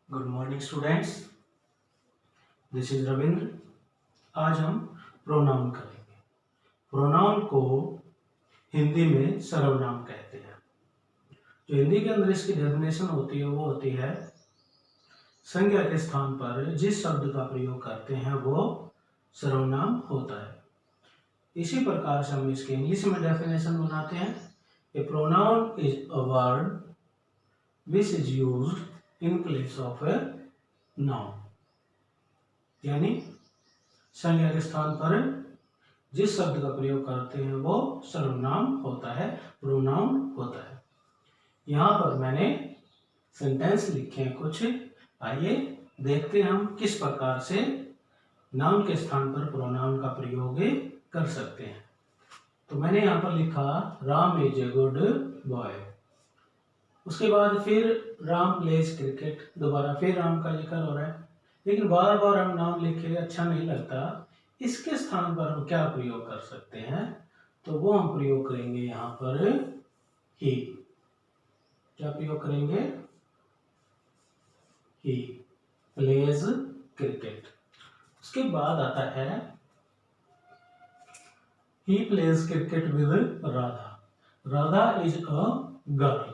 Good morning students, this is Ravindra. आज हम pronoun करेंगे। प्रोनाउन को हिंदी में सर्वनाम कहते हैं। जो हिंदी के अंदर इसकी डेफिनेशन होती है वो होती है संज्ञा के स्थान पर जिस शब्द का प्रयोग करते हैं वो सर्वनाम होता है। इसी प्रकार से हम इसके इंग्लिश में डेफिनेशन बनाते हैं। A pronoun is a word which is used in place of a noun, यानी संज्ञा के स्थान पर जिस शब्द का प्रयोग करते हैं वो सर्वनाम होता है, प्रोनाउन होता है। यहाँ पर मैंने सेंटेंस लिखे हैं कुछ, आइए देखते हैं हम किस प्रकार से नाउन के स्थान पर प्रोनाउन का प्रयोग कर सकते हैं। तो मैंने यहाँ पर लिखा Ram is a good boy. उसके बाद फिर राम प्लेज क्रिकेट, दोबारा फिर राम का जिक्र हो रहा है, लेकिन बार बार हम नाम लिखे अच्छा नहीं लगता। इसके स्थान पर हम क्या प्रयोग कर सकते हैं, तो वो हम प्रयोग करेंगे यहाँ पर ही। क्या प्रयोग करेंगे? He plays cricket. उसके बाद आता है he plays cricket with Radha. Radha is a girl.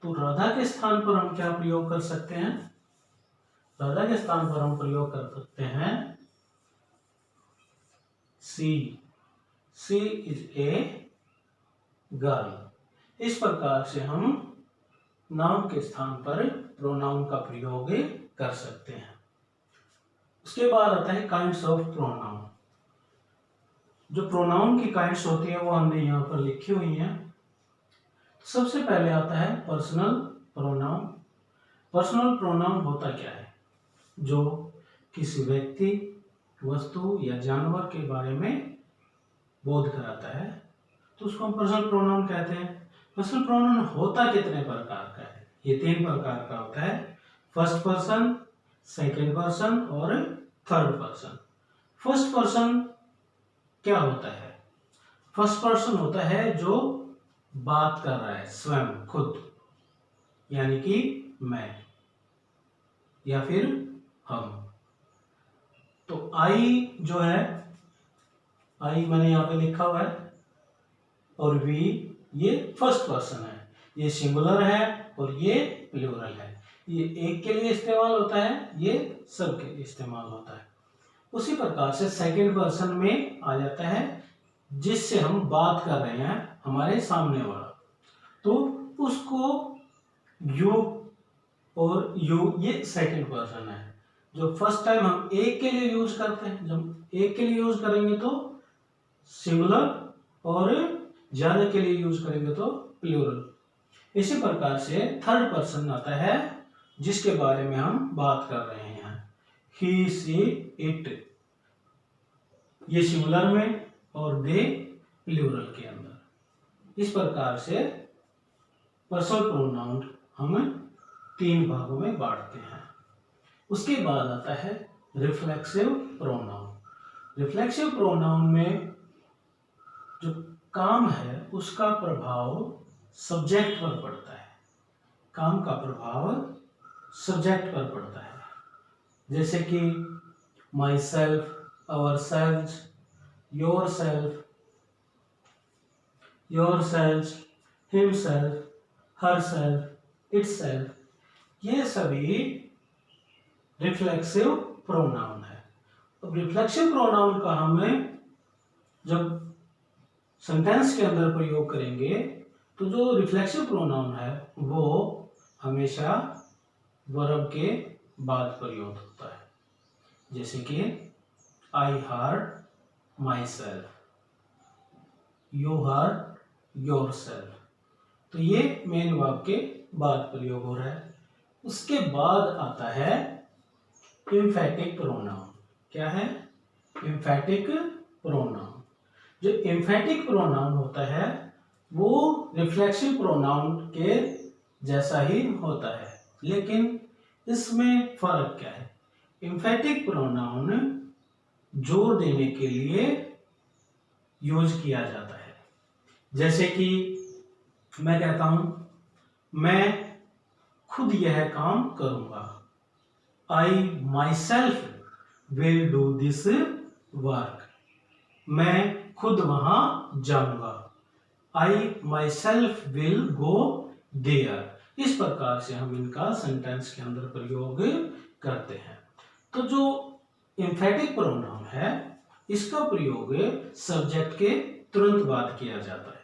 तो राधा के स्थान पर हम क्या प्रयोग कर सकते हैं? राधा के स्थान पर हम प्रयोग कर सकते हैं सी। सी इज ए गर्ल। इस प्रकार से हम नाउन के स्थान पर प्रोनाउन का प्रयोग कर सकते हैं। उसके बाद आता है काइंड्स ऑफ प्रोनाउन। जो प्रोनाउन की काइंड्स होती है वो हमने यहाँ पर लिखी हुई हैं। सबसे पहले आता है पर्सनल प्रोनाउन। पर्सनल प्रोनाउन होता क्या है? जो किसी व्यक्ति, वस्तु या जानवर के बारे में बोध कराता है, तो उसको हम पर्सनल प्रोनाउन कहते हैं। पर्सनल प्रोनाउन होता कितने प्रकार का है? ये 3 प्रकार का होता है। फर्स्ट पर्सन, सेकंड पर्सन और थर्ड पर्सन। फर्स्ट पर्सन क्या होता है? फर्स्ट पर्सन होता है जो बात कर रहा है, स्वयं, खुद, यानी कि मैं या फिर हम। तो आई जो है, आई मैंने यहाँ पे लिखा हुआ है, और वी ये फर्स्ट पर्सन है, ये सिंगुलर है और ये प्लूरल है। ये एक के लिए इस्तेमाल होता है, ये सब के लिए इस्तेमाल होता है। उसी प्रकार से सेकंड पर्सन में आ जाता है जिससे हम बात कर रहे हैं, हमारे सामने वाला, तो उसको यू और यू ये सेकंड पर्सन है। जो फर्स्ट टाइम हम एक के लिए यूज करते हैं, जब एक के लिए यूज करेंगे तो सिंगुलर और ज्यादा के लिए यूज करेंगे तो प्लूरल। इसी प्रकार से थर्ड पर्सन आता है जिसके बारे में हम बात कर रहे हैं, ही, सी, इट, ये सिंगुलर में और दे प्लूरल के अंदर। इस प्रकार से पर्सनल प्रोनाउन हम 3 भागों में बांटते हैं। उसके बाद आता है रिफ्लेक्सिव प्रोनाउन। रिफ्लेक्सिव प्रोनाउन में जो काम है उसका प्रभाव सब्जेक्ट पर पड़ता है। काम का प्रभाव सब्जेक्ट पर पड़ता है, जैसे कि my self, our selves, your self, your selves, himself, her self, it's self, ये सभी रिफ्लेक्सिव प्रोनाउन है। अब रिफ्लेक्सिव प्रोनाउन का हमें जब सेंटेंस के अंदर प्रयोग करेंगे तो जो रिफ्लेक्सिव प्रोनाउन है वो हमेशा वर्ब के बाद प्रयोग होता है, जैसे कि I hurt myself, you hurt yourself. तो ये मेन वर्ब के बाद प्रयोग हो रहा है। उसके बाद आता है एम्फेटिक प्रोनाउन। क्या है? Emphatic pronoun. जो एम्फेटिक प्रोनाउन होता है वो रिफ्लेक्सिव प्रोनाउन के जैसा ही होता है, लेकिन इसमें फर्क क्या है? एम्फेटिक प्रोनाउन जोर देने के लिए यूज किया जाता है, जैसे कि मैं कहता हूं मैं खुद यह काम करूंगा, I myself will do this work, मैं खुद वहां जाऊंगा। I myself will go there. इस प्रकार से हम इनका सेंटेंस के अंदर प्रयोग करते हैं। तो जो एम्फेटिक प्रोनाउन है इसका प्रयोग सब्जेक्ट के तुरंत बाद किया जाता है।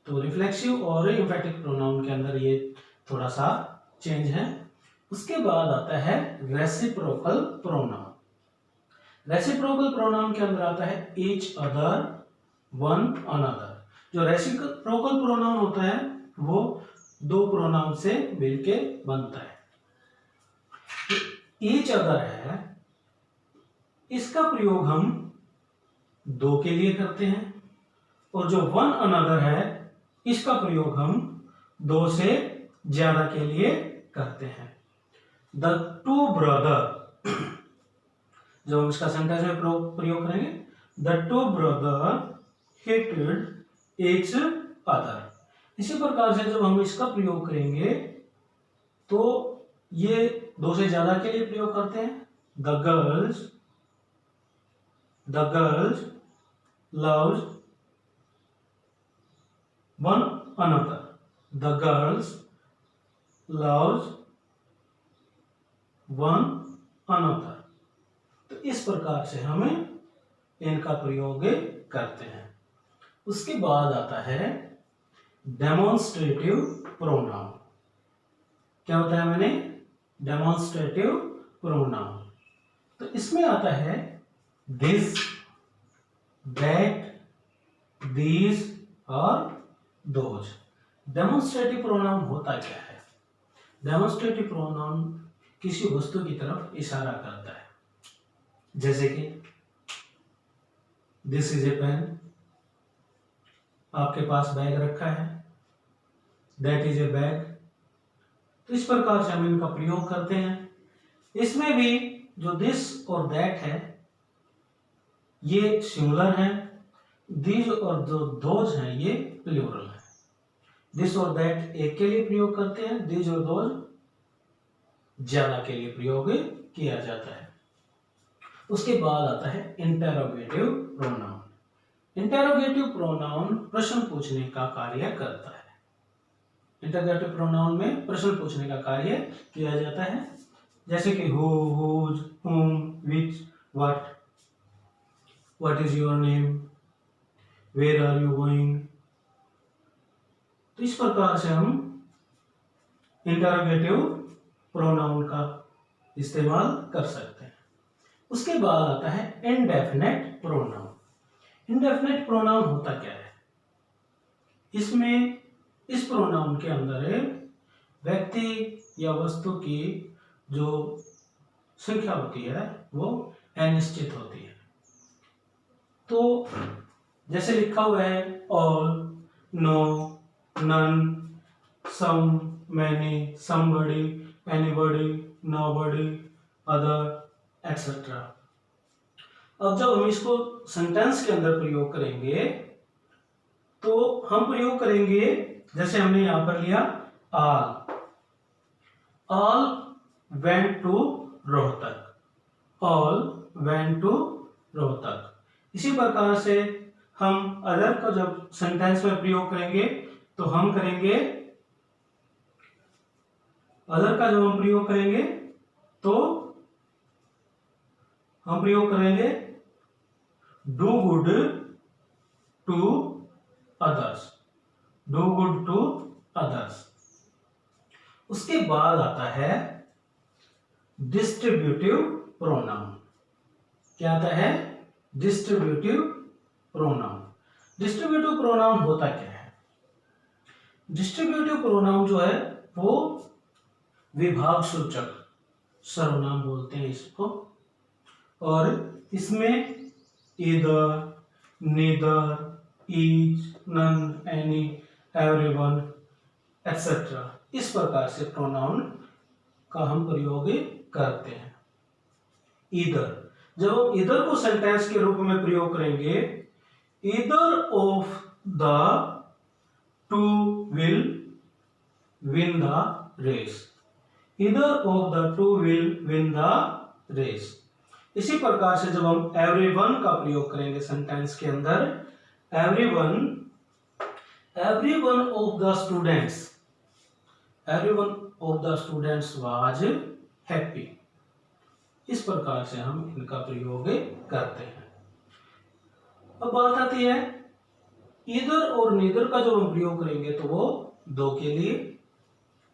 तो रिफ्लेक्सिव और एम्फेटिक प्रोनाउन के अंदर ये थोड़ा सा चेंज है। उसके बाद आता है रेसिप्रोकल प्रोनाउन। रेसिप्रोकल प्रोनाउन के अंदर आता है ईच अदर, वन अनदर। जो रेसिप्रोकल प्रोनाउन होता है वो दो प्रोनाउन से मिलके बनता है। ईच अदर है, इसका प्रयोग हम दो के लिए करते हैं, और जो वन अनदर है इसका प्रयोग हम दो से ज्यादा के लिए करते हैं। द टू ब्रदर, जब हम इसका सेंटेंस में प्रयोग करेंगे, the two brother hated each other. इसी प्रकार से जब हम इसका प्रयोग करेंगे तो ये दो से ज्यादा के लिए प्रयोग करते हैं। The girls loves one another, the girls loves one another. तो इस प्रकार से हम इनका प्रयोग करते हैं। उसके बाद आता है डेमोन्स्ट्रेटिव प्रोनाउन। क्या होता है मैंने डेमोन्स्ट्रेटिव प्रोनाउन? तो इसमें आता है दिस, दैट, दीज और दोज। डेमोन्स्ट्रेटिव प्रोनाउन होता क्या है? डेमोन्स्ट्रेटिव प्रोनाउन किसी वस्तु की तरफ इशारा करता है, जैसे कि दिस इज ए पेन, आपके पास बैग रखा है, दैट इज ए बैग। तो इस प्रकार से हम इनका प्रयोग करते हैं। इसमें भी जो दिस और दैट है ये सिंगुलर है, दीज और जो दोज हैं ये प्लूरल है। दिस और दैट एक के लिए प्रयोग करते हैं, दीज और दोज ज्यादा के लिए प्रयोग किया जाता है। उसके बाद आता है इंटेरोगेटिव प्रोनाउन। इंटेरोगेटिव प्रोनाउन प्रश्न पूछने का कार्य करता है। इंटेरोगेटिव प्रोनाउन में प्रश्न पूछने का कार्य किया जाता है, जैसे कि who, whose, whom, which, what is your name, where are you going. तो इस प्रकार से हम इंटेरोगेटिव प्रोनाउन का इस्तेमाल कर सकते हैं। उसके बाद आता है इंडेफिनेट प्रोनाउन। इंडेफिनेट प्रोनाउन होता क्या है? इसमें इस प्रोनाउन के अंदर व्यक्ति या वस्तु की जो संख्या होती है वो अनिश्चित होती है। तो जैसे लिखा हुआ है all, no, none, some, many, somebody, anybody, nobody, other etcetera. अब जब हम इसको सेंटेंस के अंदर प्रयोग करेंगे तो हम प्रयोग करेंगे, जैसे हमने यहां पर लिया all went to Rohtak, all went to Rohtak. इसी प्रकार से हम अदर को जब सेंटेंस में प्रयोग करेंगे तो हम करेंगे, अदर का जब हम प्रयोग करेंगे तो हम प्रयोग करेंगे do good to others, do good to others. उसके बाद आता है डिस्ट्रीब्यूटिव प्रोनाउन। क्या आता है? Distributive pronoun. डिस्ट्रीब्यूटिव प्रोनाउन होता क्या है? डिस्ट्रीब्यूटिव प्रोनाउन जो है वो विभाग सूचक सर्वनाम बोलते हैं इसको, और इसमें either, neither, each, none, any, everyone etcetera, इस प्रकार से प्रोनाउन का हम प्रयोग करते हैं। ईदर, जब हम ईदर को सेंटेंस के रूप में प्रयोग करेंगे, either of the two will win the race, either of the two will win the race. इसी प्रकार से जब हम एवरीवन का प्रयोग करेंगे सेंटेंस के अंदर, everyone of the students, everyone of the students was happy. इस प्रकार से हम इनका प्रयोग करते हैं। अब बात आती है ईदर और नीदर का जो हम प्रयोग करेंगे तो वो दो के लिए,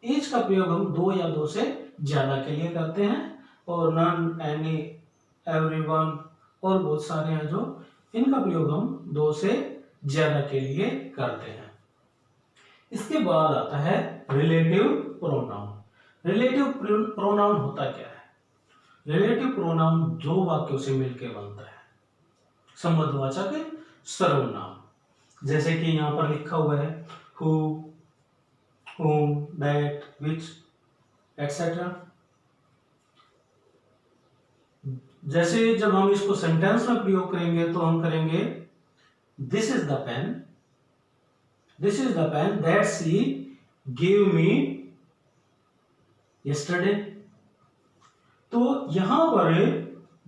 ईच का प्रयोग हम दो या दो से ज्यादा के लिए करते हैं, और नन, एनी, एवरीवन और बहुत सारे हैं जो, इनका प्रयोग हम दो से ज्यादा के लिए करते हैं। इसके बाद आता है रिलेटिव प्रोनाउन। रिलेटिव प्रोनाउन होता क्या है? रिलेटिव प्रोनाउन दो वाक्यों से मिलकर बनता है, संबंधवाचक सर्वनाम। जैसे कि यहाँ पर लिखा हुआ है who, whom, that, which, etc. जैसे जब हम इसको सेंटेंस में प्रयोग करेंगे तो हम करेंगे this is the pen, this is the pen that she give me yesterday. तो यहां पर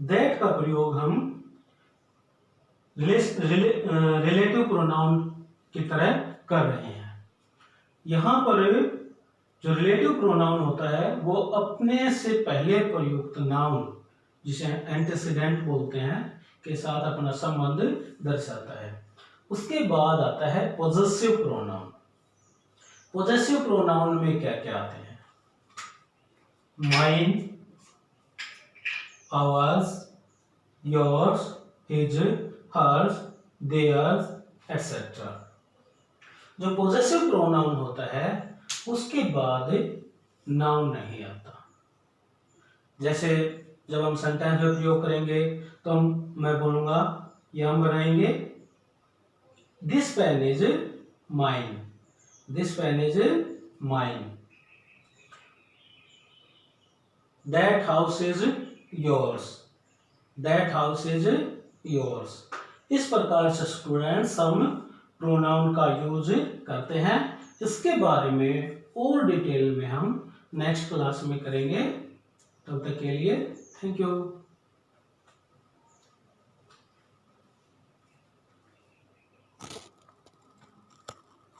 दैट का प्रयोग हम रिलेटिव प्रोनाउन की तरह कर रहे हैं। यहां पर जो रिलेटिव प्रोनाउन होता है वो अपने से पहले प्रयुक्त नाउन, जिसे एंटीसीडेंट बोलते हैं, के साथ अपना संबंध दर्शाता है। उसके बाद आता है पोजेसिव प्रोनाउन। पोजेसिव प्रोनाउन में क्या क्या आते हैं? Mine, ours, yours, his, hers, theirs, etcetera. जो पोजेसिव प्रोनाउन होता है उसके बाद नाउन नहीं आता। जैसे जब हम सेंटेंस में प्रयोग करेंगे तो मैं बोलूंगा, या हम बनाएंगे this pen is mine, this pen is mine, that house is yours, that house is yours. इस प्रकार से स्टूडेंट्स हम प्रोनाउन का यूज करते हैं। इसके बारे में और डिटेल में हम नेक्स्ट क्लास में करेंगे। तब तक के लिए थैंक यू।